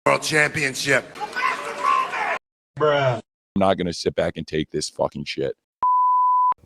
World Championship. I'm not gonna sit back and take this fucking shit.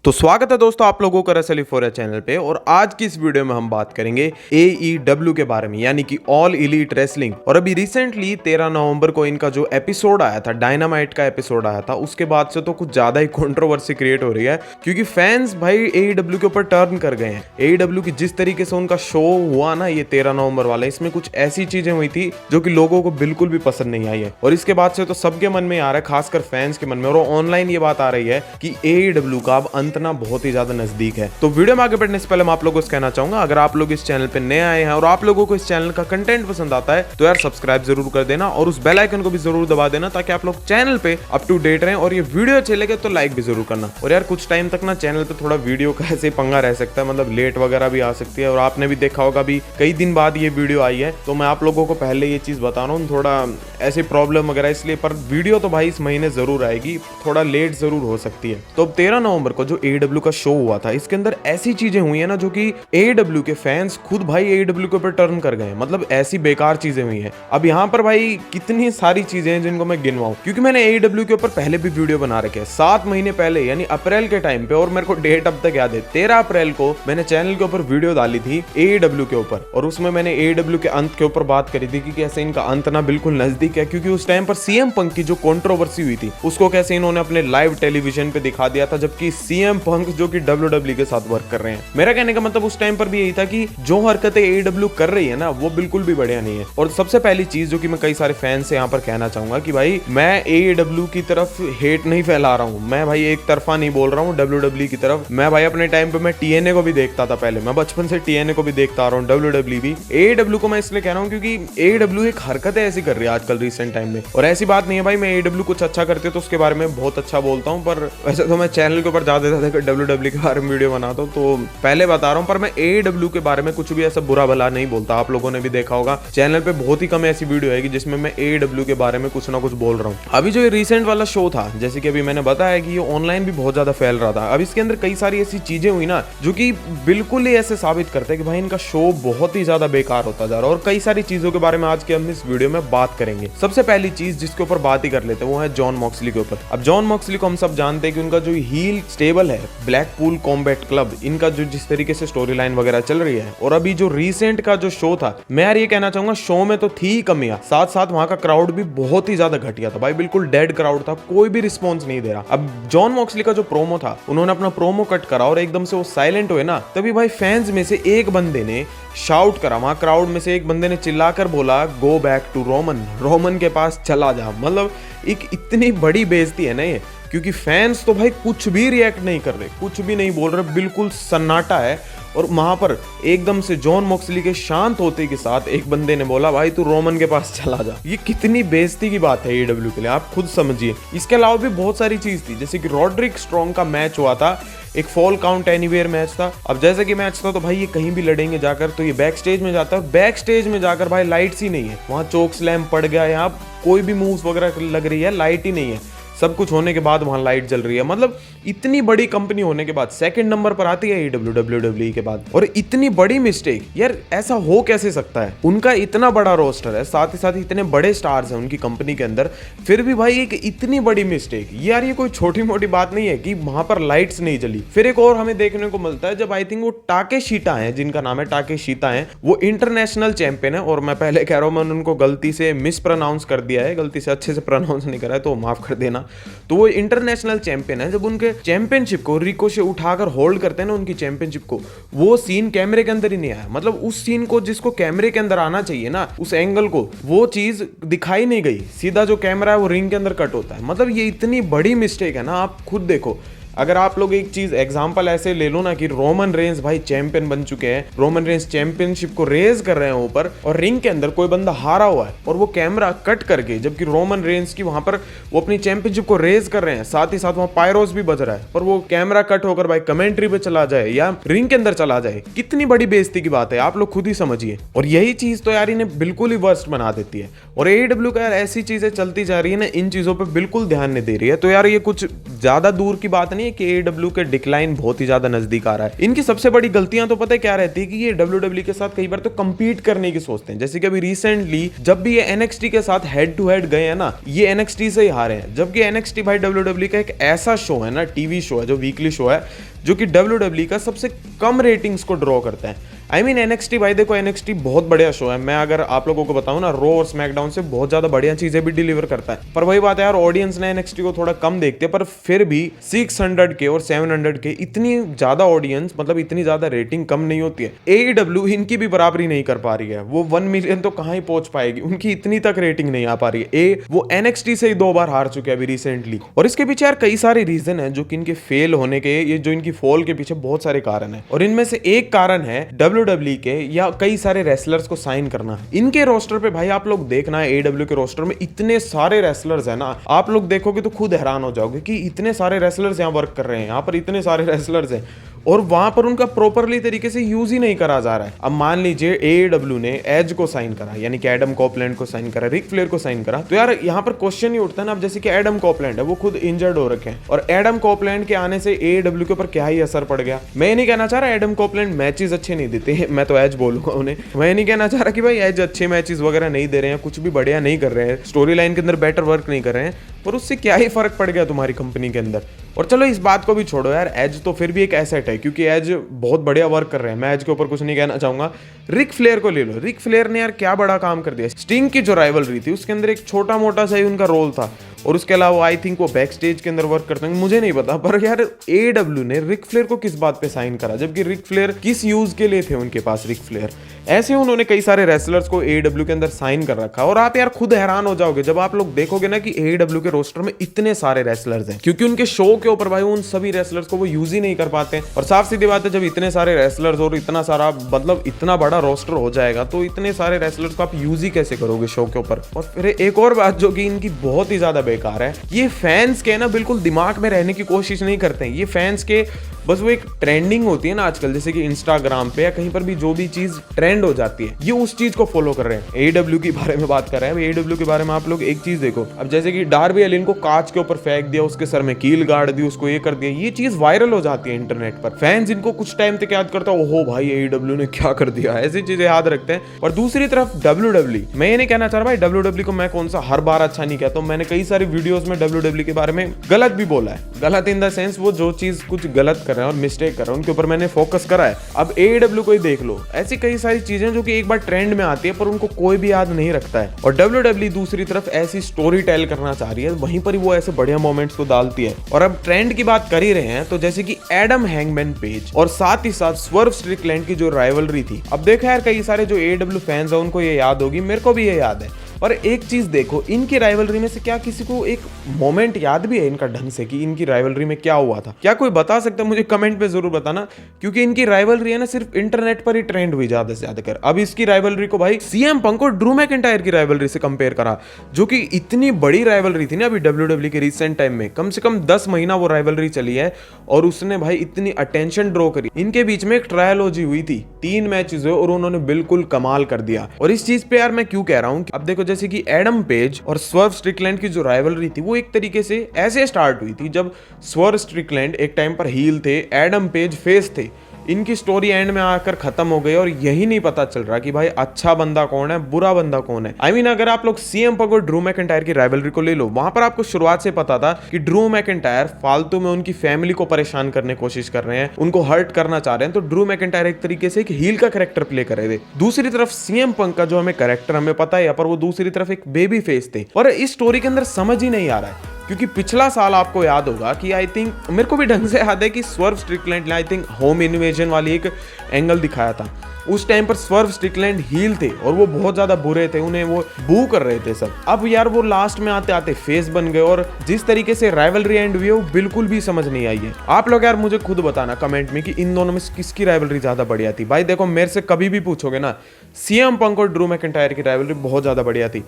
तो स्वागत है दोस्तों आप लोगों का रसली फोर चैनल पे। और आज की इस वीडियो में हम बात करेंगे AEW के बारे में, यानी कि ऑल एलीट रेसलिंग। और अभी रिसेंटली 13 नवंबर को इनका जो एपिसोड आया था, डायनामाइट का एपिसोड आया था, उसके बाद से तो कुछ ज्यादा ही कंट्रोवर्सी क्रिएट हो रही है, क्योंकि फैंस भाई AEW के ऊपर टर्न कर गए हैं। AEW की जिस तरीके से उनका शो हुआ ना ये 13 नवंबर वाला, इसमें कुछ ऐसी चीजें हुई थी जो कि लोगों को बिल्कुल भी पसंद नहीं आई है। और इसके बाद से तो सबके मन में आ रहा है, खासकर फैंस के मन में, और ऑनलाइन ये बात आ रही है कि AEW का अब अंत ना बहुत ही ज्यादा नजदीक है। तो वीडियो में आगे बढ़ने से पहले मैं आप लोगों को कहना चाहूंगा, अगर आप लोग इस चैनल पे नए आए हैं और आप लोगों को इस चैनल का कंटेंट पसंद आता है तो यार सब्सक्राइब जरूर कर देना और उस बेल आइकन को भी जरूर दबा देना, ताकि आप लोग चैनल पे अप टू डेट रहें। और ये वीडियो अच्छे लगे तो लाइक भी जरूर करना। और यार कुछ टाइम तक ना चैनल पे थोड़ा वीडियो का ऐसे पंगा रह सकता है, मतलब लेट वगैरह भी आ सकती है। और आपने भी देखा होगा अभी कई दिन बाद ये वीडियो आई है, तो मैं आप लोगों को पहले ये चीज बता रहा हूँ, थोड़ा ऐसी प्रॉब्लम वगैरह इसलिए, पर वीडियो तो भाई इस महीने जरूर आएगी, थोड़ा लेट जरूर हो सकती है। तो अब 13 नवंबर को जो AEW का शो हुआ था, इसके अंदर ऐसी चीजें हुई है ना जो कि AEW के फैंस खुद भाई AEW के ऊपर टर्न कर गए हैं। मतलब ऐसी बेकार चीजें हुई हैं। अब यहाँ पर भाई कितनी सारी चीजें हैं जिनको मैं गिनवाऊं, क्योंकि मैंने AEW के ऊपर पहले भी वीडियो बना रखे हैं 7 महीने पहले, यानी अप्रैल के टाइम पे। और मेरे को डेट अब तक याद है, 13 अप्रैल को मैंने चैनल के ऊपर वीडियो डाली थी AEW के ऊपर, और उसमें मैंने AEW के अंत के ऊपर बात करी थी कि कैसे इनका अंत ना बिल्कुल नजदीक है, क्योंकि उस टाइम पर CM पंक की जो कंट्रोवर्सी हुई थी उसको कैसे इन्होंने अपने लाइव टेलीविजन पे दिखा दिया था, जबकि CM पंक जो कि WWE के साथ वर्क कर रहे हैं। मेरा कहने का मतलब उस टाइम पर भी यही था कि जो हरकतें AEW कर रही है ना वो बिल्कुल भी बढ़िया नहीं है। और सबसे पहली चीज जो कि मैं कई सारे फैंस से यहाँ पर कहना चाहूंगा कि भाई मैं AEW की तरफ हेट नहीं फैला रहा हूँ, मैं भाई एक तरफा नहीं बोल रहा हूँ WWE की तरफ। मैं भाई अपने टाइम पे मैं TNA को भी देखता था, पहले मैं बचपन से TNA को भी देखता आ रहा हूँ, WWE भी। AEW को मैं इसलिए कह रहा हूँ क्योंकि AEW एक हरकतें ऐसी कर रही है आजकल रिसेंट टाइम में। और ऐसी बात नहीं है भाई, मैं AEW कुछ अच्छा करते तो उसके बारे में बहुत अच्छा बोलता हूँ, पर वैसे तो मैं चैनल के ऊपर ज्यादा WWE के बारे में वीडियो बनाता हूँ, तो पहले बता रहा हूँ। पर मैं AEW के बारे में कुछ भी ऐसा बुरा भला नहीं बोलता। आप लोगों ने भी देखा होगा चैनल पे बहुत ही कम ऐसी वीडियो आएगी जिसमें मैं AEW के बारे में कुछ ना कुछ बोल रहा हूँ। अभी जो ये रिसेंट वाला शो था, जैसे कि अभी मैंने बताया कि ये ऑनलाइन भी बहुत ज्यादा फैल रहा था। अब इसके अंदर कई सारी ऐसी चीजें हुई ना जो कि बिल्कुल ही ऐसे साबित करते हैं कि भाई इनका शो बहुत ही ज्यादा बेकार होता जा रहा है। और कई सारी चीजों के बारे में आज के हम इस वीडियो में बात करेंगे। सबसे पहली चीज जिसके ऊपर बात ही कर लेते हैं वो है जॉन मॉक्सली के ऊपर। अब जॉन मॉक्सली को हम सब जानते हैं कि उनका जो हील स्टेबल है ब्लैकपूल कॉम्बैट क्लब, इनका जो जिस तरीके से स्टोरी लाइन वगैरह चल रही है, और अभी जो रिसेंट का जो शो था, मैं यार ये कहना चाहूंगा शो में तो थी कमियां, साथ साथ वहां का क्राउड भी बहुत ही ज्यादा घटिया था भाई, बिल्कुल डेड क्राउड था, कोई भी रिस्पॉन्स नहीं दे रहा। अब जॉन मॉक्सली का जो प्रोमो था, उन्होंने अपना प्रोमो कट करा और एकदम से वो साइलेंट हुए ना, तभी भाई फैंस में से एक बंदे ने शाउट करा, वहां क्राउड में से एक बंदे ने चिल्लाकर बोला go back to Roman, Roman के पास चला जा। मतलब एक इतनी बड़ी बेइज्जती है ना ये, क्योंकि फैंस तो भाई कुछ भी रिएक्ट नहीं कर रहे, कुछ भी नहीं बोल रहे, बिल्कुल सन्नाटा है। और वहां पर एकदम से जॉन मॉक्सली के शांत होते के साथ एक बंदे ने बोला भाई तू रोमन के पास चला जा। ये कितनी बेइज्जती की बात है AEW के लिए, आप खुद समझिए। इसके अलावा भी बहुत सारी चीज थी, जैसे कि रॉड्रिक स्ट्रॉन्ग का मैच हुआ था, एक फॉल काउंट एनीवेयर मैच था। अब जैसे कि मैच था तो भाई ये कहीं भी लड़ेंगे जाकर, तो ये बैक स्टेज में जाता है, बैक स्टेज में जाकर भाई लाइट्स ही नहीं है, वहां चोक स्लैम पड़ गया, यहाँ कोई भी मूव्स वगैरह लग रही है, लाइट ही नहीं है, सब कुछ होने के बाद वहां लाइट जल रही है। मतलब इतनी बड़ी कंपनी होने के बाद सेकंड नंबर पर आती है AEW WWE के बाद, और इतनी बड़ी मिस्टेक यार, ऐसा हो कैसे सकता है? उनका इतना बड़ा रोस्टर है, साथ ही साथ इतने बड़े स्टार्स हैं उनकी कंपनी के अंदर, फिर भी भाई एक इतनी बड़ी मिस्टेक यार, ये कोई छोटी मोटी बात नहीं है कि वहां पर लाइट्स नहीं जली। फिर एक और हमें देखने को मिलता है जब आई थिंक वो टाकेशीता है, जिनका नाम है टाकेशीता है, वो इंटरनेशनल चैंपियन है। और मैं पहले कह रहा हूं, मैंने उनको गलती से मिस प्रोनाउंस कर दिया है, गलती से अच्छे से प्रोनाउंस नहीं करा है तो माफ कर देना। तो वो इंटरनेशनल चैंपियन है। जब उनके चैंपियनशिप को रिको से उठाकर होल्ड करते हैं ना, उनकी चैंपियनशिप को, वो सीन कैमरे के अंदर ही नहीं आया। मतलब उस सीन को जिसको कैमरे के अंदर आना चाहिए ना, उस एंगल को, वो चीज दिखाई नहीं गई। सीधा जो कैमरा है वो रिंग के अंदर कट होता है। मतलब ये इतनी बड़ी मिस्टेक है ना, आप खुद देखो। अगर आप लोग एक चीज एग्जांपल ऐसे ले लो ना कि रोमन रेंस भाई चैंपियन बन चुके हैं, रोमन रेंस चैंपियनशिप को रेज कर रहे हैं ऊपर, और रिंग के अंदर कोई बंदा हारा हुआ है और वो कैमरा कट करके, जबकि रोमन रेंस की वहां पर वो अपनी चैंपियनशिप को रेज कर रहे हैं, साथ ही साथ वहां पायरोस भी बज रहा है, पर वो कैमरा कट होकर भाई कमेंट्री पे चला जाए या रिंग के अंदर चला जाए, कितनी बड़ी बेइज्जती की बात है, आप लोग खुद ही समझिए। और यही चीज तो यार इन्हें बिल्कुल ही वर्स्ट बना देती है। और AEW का यार ऐसी चीजें चलती जा रही है ना, इन चीजों पर बिल्कुल ध्यान नहीं दे रही है। तो यार ये कुछ ज्यादा दूर की बात नहीं नहीं है कि AEW के डिक्लाइन बहुत ही ज्यादा नजदीक आ रहा है। इनकी सबसे बड़ी गलतियां तो पता है क्या रहती है कि ये WWE के साथ कई बार तो compete करने की सोचते हैं। जैसे कि अभी रिसेंटली जब भी ये NXT के साथ हेड टू हेड गए हैं ना, ये NXT से ही हारे हैं, जबकि NXT भाई WWE का एक ऐसा शो है ना, टीवी शो है जो वीकली शो है, जो कि WWE का सबसे कम रेटिंग्स को ड्रॉ करता है। आई मीन NXT भाई देखो, NXT बहुत बढ़िया शो है। मैं अगर आप लोगों को बताऊं ना, रॉ और स्मैकडाउन से बहुत ज्यादा बढ़िया चीजें भी डिलीवर करता है। पर वही बात है यार, ऑडियंस ने NXT को थोड़ा कम देखते हैं, पर फिर भी 600 के और 700 के इतनी ज्यादा ऑडियंस, मतलब इतनी ज्यादा रेटिंग कम नहीं होती है। AEW इनकी भी बराबरी नहीं कर पा रही है। वो 1 मिलियन तो कहां ही पहुंच पाएगी, उनकी इतनी तक रेटिंग नहीं आ पा रही है। वो NXT से ही 2 बार हार चुके हैं अभी रिसेंटली। और इसके पीछे यार कई सारे रीजन है जो कि इनके फेल होने के, ये जो इनकी फॉल के पीछे बहुत सारे कारण है। और इनमें से एक कारण है WWE के या कई सारे रेसलर्स को साइन करना। इनके रोस्टर पे भाई आप लोग देखना है, AEW के रोस्टर में इतने सारे रेसलर्स है ना, आप लोग देखोगे तो खुद हैरान हो जाओगे कि इतने सारे रेसलर्स यहाँ वर्क कर रहे हैं, यहाँ पर इतने सारे रेसलर्स हैं और वहां पर उनका प्रॉपरली तरीके से यूज ही नहीं करा जा रहा है। अब मान लीजिए AEW ने एज को साइन करा, यानी कि एडम कॉपलैंड को साइन करा, रिक फ्लेयर को साइन करा, तो यार यहाँ पर क्वेश्चन ही उठता है ना। अब जैसे कि एडम कॉपलैंड है, वो खुद इंजर्ड हो रखे हैं, और एडम कॉपलैंड के आने से AEW के ऊपर क्या ही असर पड़ गया। मैं ये नहीं कहना चाह रहा एडम कॉपलैंड मैचेस अच्छे नहीं देते, मैं तो एज बोलूंगा उन्हें। मैं ये नहीं कहना चाह रहा कि भाई एज अच्छे मैचेस वगैरह नहीं दे रहे हैं, कुछ भी बढ़िया नहीं कर रहे हैं, स्टोरी लाइन के अंदर बेटर वर्क नहीं कर रहे हैं, पर उससे क्या ही फर्क पड़ गया तुम्हारी कंपनी के अंदर। और चलो इस बात को भी छोड़ो यार, एज तो फिर भी एक एसेट है, क्योंकि एज बहुत बढ़िया वर्क कर रहे हैं। मैं एज के ऊपर कुछ नहीं कहना चाहूंगा। रिक फ्लेयर को ले लो, रिक फ्लेयर ने यार क्या बड़ा काम कर दिया। स्टिंग की जो राइवलरी थी उसके अंदर एक छोटा मोटा सा ही उनका रोल था, और उसके अलावा आई थिंक वो बैक स्टेज के अंदर वर्क करते हैं, मुझे नहीं पता। पर यार AEW ने रिक फ्लेयर को किस बात पे साइन करा, जबकि रिक फ्लेयर किस यूज के लिए थे उनके पास रिक फ्लेयर। ऐसे उन्होंने कई सारे रेसलर्स को AEW के अंदर साइन कर रखा, और आप यार खुद हैरान हो जाओगे जब आप लोग देखोगे ना कि AEW के रोस्टर में इतने सारे रेसलर्स हैं, क्योंकि उनके शो के ऊपर भाई उन सभी रेसलर्स को वो यूज ही नहीं कर पाते। और साफ सीधी बात है, जब इतने सारे रेसलर्स और इतना सारा, मतलब इतना बड़ा रोस्टर हो जाएगा, तो इतने सारे रेसलर्स को आप यूज ही कैसे करोगे शो के ऊपर। और फिर एक और बात जो कि इनकी बहुत ही ज्यादा बेकार है, ये फैंस के ना बिल्कुल दिमाग में रहने की कोशिश नहीं करते हैं। ये फैंस के बस वो एक ट्रेंडिंग होती है ना आजकल, जैसे कि इंस्टाग्राम पे या कहीं पर भी जो भी चीज ट्रेंड हो जाती है, ये उस चीज को फॉलो कर रहे हैं। AEW के बारे में बात कर रहे हैं, AEW के बारे में आप लोग एक चीज देखो। अब जैसे कि डार्बी अलिन को कांच के ऊपर फेंक दिया, उसके सर में कील गाड़ दी, उसको ये कर दिया, ये चीज वायरल हो जाती है इंटरनेट पर। फैंस इनको कुछ टाइम तक याद करता है, ओहो भाई AEW ने क्या कर दिया, ऐसी चीजें याद रखते हैं। और दूसरी तरफ WWE, मैं ये नहीं कहना चाह रहा भाई WWE को मैं कौन सा हर बार अच्छा नहीं कहता हूं। मैंने कई सारी वीडियोस में WWE के बारे में गलत भी बोला है, गलत इन द सेंस वो जो चीज कुछ गलत कर रहे हैं और मिस्टेक कर रहे हैं उनके ऊपर मैंने फोकस करा है। अब AEW को ही देख लो, ऐसी कई सारी चीजें जो कि एक बार ट्रेंड में आती है पर उनको कोई भी याद नहीं रखता है। और WWE दूसरी तरफ ऐसी स्टोरी टेल करना चाह रही है, वहीं पर ही वो ऐसे बढ़िया मोमेंट्स को डालती है। और अब ट्रेंड की बात कर ही रहे हैं, तो जैसे कि एडम हैंगमैन पेज और साथ ही साथ स्वर्व स्ट्रिकलैंड की जो राइवलरी थी, अब देखो यार कई सारे जो AEW फैंस है उनको ये याद होगी, मेरे को भी ये याद है। पर एक चीज देखो, इनकी राइवलरी में से क्या किसी को एक मोमेंट याद भी है इनका ढंग से कि इनकी राइवलरी में क्या हुआ था? क्या कोई बता सकता है? मुझे कमेंट पे जरूर बताना, क्योंकि इनकी राइवलरी है ना सिर्फ इंटरनेट पर ही ट्रेंड हुई ज्यादा से ज्यादा कर। अब इसकी राइवलरी को भाई CM पंक और ड्रू मैकिंटायर की राइवलरी से कंपेयर करा, जो कि इतनी बड़ी राइवलरी थी ना अभी WWE के रिसेंट टाइम में, कम से कम 10 महीना वो राइवलरी चली है और उसने भाई इतनी अटेंशन ड्रॉ करी। इनके बीच में एक ट्रायलॉजी हुई थी, 3 मैचेस हुए और उन्होंने बिल्कुल कमाल कर दिया। और इस चीज पे यार मैं क्यों कह रहा हूँ, अब देखो जैसे कि एडम पेज और स्वर्व स्ट्रिकलैंड की जो राइवलरी थी वो एक तरीके से ऐसे स्टार्ट हुई थी जब स्वर्व स्ट्रिकलैंड एक टाइम पर हील थे, एडम पेज फेस थे। इनकी स्टोरी एंड में आकर खत्म हो गई और यही नहीं पता चल रहा कि भाई अच्छा बंदा कौन है, बुरा बंदा कौन है। आई मीन अगर आप लोग CM पंक और ड्रू मैकिंटायर की राइवलरी को ले लो, वहां पर आपको शुरुआत से पता था कि ड्रू मैकिंटायर फालतू में उनकी फैमिली को परेशान करने की कोशिश कर रहे हैं, उनको हर्ट करना चाह रहे हैं, तो ड्रू मैकिंटायर एक तरीके से एक हील का कैरेक्टर प्ले कर रहे थे। दूसरी तरफ CM पंक का जो हमें कैरेक्टर हमें पता है, पर वो दूसरी तरफ एक बेबी फेस थे। और इस स्टोरी के अंदर समझ ही नहीं आ रहा है, क्योंकि पिछला साल आपको याद होगा कि आई थिंक मेरे को भी ढंग से याद है कि स्वर्व स्ट्रिकलैंड ने आई थिंक होम इन्वेजन वाली एक एंगल दिखाया था। उस टाइम पर स्वर्व स्ट्रिकलैंड हील थे और वो बहुत ज्यादा बुरे थे, उन्हें वो बू कर रहे थे सब। अब यार वो लास्ट में आते आते फेस बन गए और जिस तरीके से राइवलरी एंड हुई है वो बिल्कुल भी समझ नहीं आई है। आप लोग यार मुझे खुद बताना कमेंट में कि इन दोनों में किसकी राइवलरी ज्यादा बढ़िया थी। भाई देखो मेरे से कभी भी पूछोगे ना, CM पंक और ड्रू मैकिंटायर की राइवलरी बहुत ज्यादा बढ़िया थी।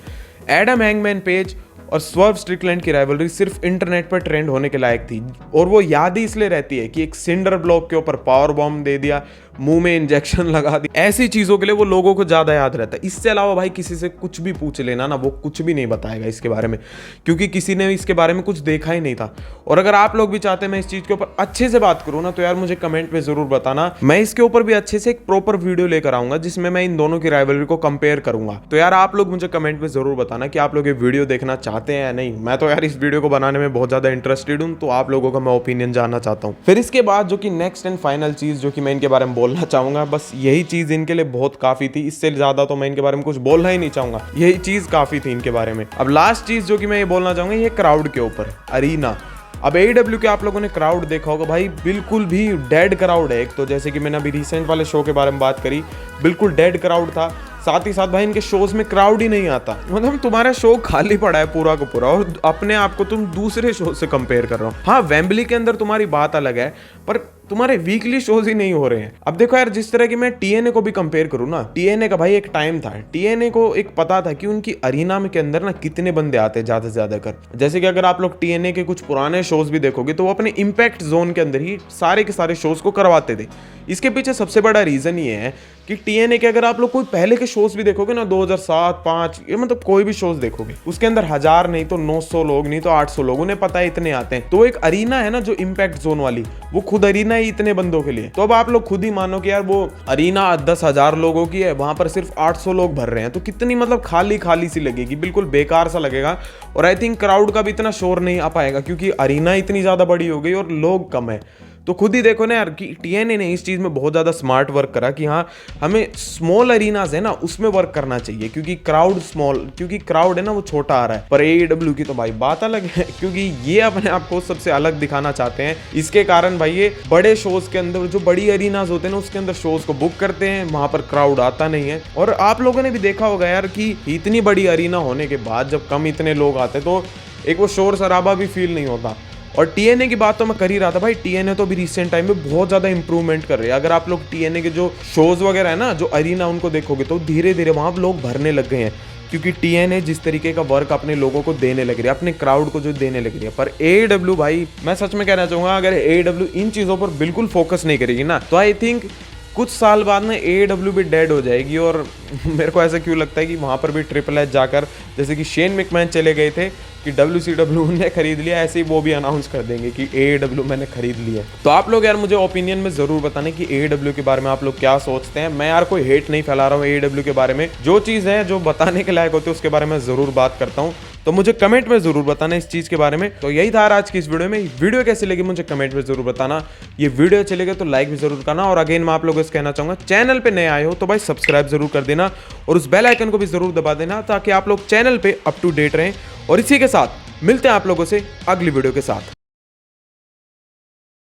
एडम हैंगमैन पेज और स्वर्व स्ट्रिकलैंड की राइवलरी सिर्फ इंटरनेट पर ट्रेंड होने के लायक थी, और वो याद ही इसलिए रहती है कि एक सिंडर ब्लॉक के ऊपर पावर बॉम्ब दे दिया, मुंह में इंजेक्शन लगा दी, ऐसी चीजों के लिए वो लोगों को ज्यादा याद रहता है। इससे अलावा भाई किसी से कुछ भी पूछ लेना ना, वो कुछ भी नहीं बताएगा इसके बारे में, क्योंकि किसी ने इसके बारे में कुछ देखा ही नहीं था। और अगर आप लोग भी चाहते हैं मैं इस चीज के ऊपर अच्छे से बात करूँ ना, तो यार मुझे कमेंट में जरूर बताना। मैं इसके ऊपर भी अच्छे से एक प्रॉपर वीडियो लेकर आऊंगा जिसमें मैं इन दोनों की राइवलरी को कंपेयर करूंगा। तो यार आप लोग मुझे कमेंट में जरूर बताना कि आप लोग ये वीडियो देखना चाहते हैं या नहीं। मैं तो यार इस वीडियो को बनाने में बहुत ज्यादा इंटरेस्टेड हूं, तो आप लोगों का मैं ओपिनियन जानना चाहता हूं। फिर इसके बाद जो कि नेक्स्ट एंड फाइनल चीज जो कि मैं इनके बारे में बोलना चाहूंगा, बस यही चीज इनके लिए बहुत काफी थी, इससे ज्यादा तो मैं इनके बारे में कुछ बोलना ही नहीं चाहूंगा, यही चीज काफी थी इनके बारे में। अब लास्ट चीज जो कि मैं ये बोलना चाहूंगा, ये क्राउड के ऊपर, अरीना। अब AEW के आप लोगों ने क्राउड देखा होगा भाई, बिल्कुल भी डेड क्राउड है। एक तो जैसे कि मैंने अभी रिसेंट वाले शो के बारे में बात करी, बिल्कुल डेड क्राउड था। साथ ही साथ भाई इनके शोज में क्राउड ही नहीं आता, मतलब तुम्हारा शो खाली पड़ा है पूरा का पूरा, और अपने आप को तुम दूसरे शो से कंपेयर कर रहे हो। हाँ, वेम्बली के अंदर तुम्हारी बात अलग है, पर तुम्हारे वीकली शोज ही नहीं हो रहे हैं। अब देखो यार, जिस तरह की मैं TNA को भी कंपेयर करूँ ना, TNA का भाई एक टाइम था, TNA को एक पता था कि उनकी अरीना में के अंदर ना कितने बंदे आते हैं ज्यादा से ज्यादा कर। जैसे कि अगर आप लोग TNA के कुछ पुराने शोज भी देखोगे तो वो अपने इम्पैक्ट जोन के अंदर ही सारे के सारे शोज को करवाते थे। इसके पीछे सबसे बड़ा रीजन ये है कि TNA के अगर आप लोग कोई पहले के शोज भी देखोगे ना, 2007-5, ये मतलब कोई भी शोज देखोगे, उसके अंदर 1000 नहीं तो 900 लोग, नहीं तो 800 लोग, उन्हें पता है इतने आते हैं। तो एक अरीना है ना जो इम्पैक्ट जोन वाली, वो खुद अरीना ही इतने बंदों के लिए। तो अब आप लोग खुद ही मानो कि यार वो अरीना 10,000 लोगों की है, वहां पर सिर्फ 800 लोग भर रहे हैं, तो कितनी मतलब खाली खाली सी लगेगी, बिल्कुल बेकार सा लगेगा। और आई थिंक क्राउड का भी इतना शोर नहीं आ पाएगा, क्योंकि अरीना इतनी ज्यादा बड़ी हो गई और लोग कम है। तो खुद ही देखो ना यार कि TNA ने इस चीज़ में बहुत ज़्यादा स्मार्ट वर्क करा कि हाँ, हमें स्मॉल अरीनाज है ना उसमें वर्क करना चाहिए, क्योंकि क्राउड है ना वो छोटा आ रहा है। पर AEW की तो भाई बात अलग है, क्योंकि ये अपने आप को सबसे अलग दिखाना चाहते हैं। इसके कारण भाई ये बड़े शोज के अंदर, जो बड़ी अरीनाज होते हैं ना, उसके अंदर शोज को बुक करते हैं, वहां पर क्राउड आता नहीं है। और आप लोगों ने भी देखा होगा यार कि इतनी बड़ी अरीना होने के बाद जब कम इतने लोग आते तो एक वो शोर शराबा भी फील नहीं होता। और TNA की बात तो मैं कर ही रहा था भाई, TNA तो भी रिसेंट टाइम में बहुत ज़्यादा इंप्रूवमेंट कर रही है। अगर आप लोग TNA के जो शोज वगैरह है ना, जो अरीना उनको देखोगे तो धीरे धीरे वहाँ लोग भरने लग गए हैं, क्योंकि TNA जिस तरीके का वर्क अपने लोगों को देने लग रही है, अपने क्राउड को जो देने लग रही है। पर AEW भाई, मैं सच में कहना चाहूँगा, अगर AEW इन चीज़ों पर बिल्कुल फोकस नहीं करेगी ना, तो आई थिंक कुछ साल बाद में AEW भी डेड हो जाएगी। और मेरे को ऐसा क्यों लगता है कि वहाँ पर भी ट्रिपल एच जाकर, जैसे कि शेन मैकमैन चले गए थे कि WCW ने खरीद लिया, ऐसे ही वो भी अनाउंस कर देंगे कि AEW मैंने खरीद लिया। तो आप लोग यार मुझे ओपिनियन में जरूर बताने कि AEW के बारे में आप लोग क्या सोचते हैं। मैं यार कोई हेट नहीं फैला रहा हूँ AEW के बारे में, जो चीज़ है जो बताने के लायक होती है उसके बारे में जरूर बात करता हूँ। तो मुझे कमेंट में जरूर बताना इस चीज़ के बारे में। तो यही था आज की इस वीडियो में। वीडियो कैसी लगी मुझे कमेंट में जरूर बताना। ये वीडियो अच्छी लगे तो लाइक भी जरूर करना। और अगेन मैं आप लोगों से कहना चाहूँगा, चैनल पे नए आए हो तो भाई सब्सक्राइब जरूर कर देना और उस बेल आइकन को भी जरूर दबा देना, ताकि आप लोग चैनल पे अप टू डेट रहें। और इसी के साथ मिलते हैं आप लोगों से अगली वीडियो के साथ।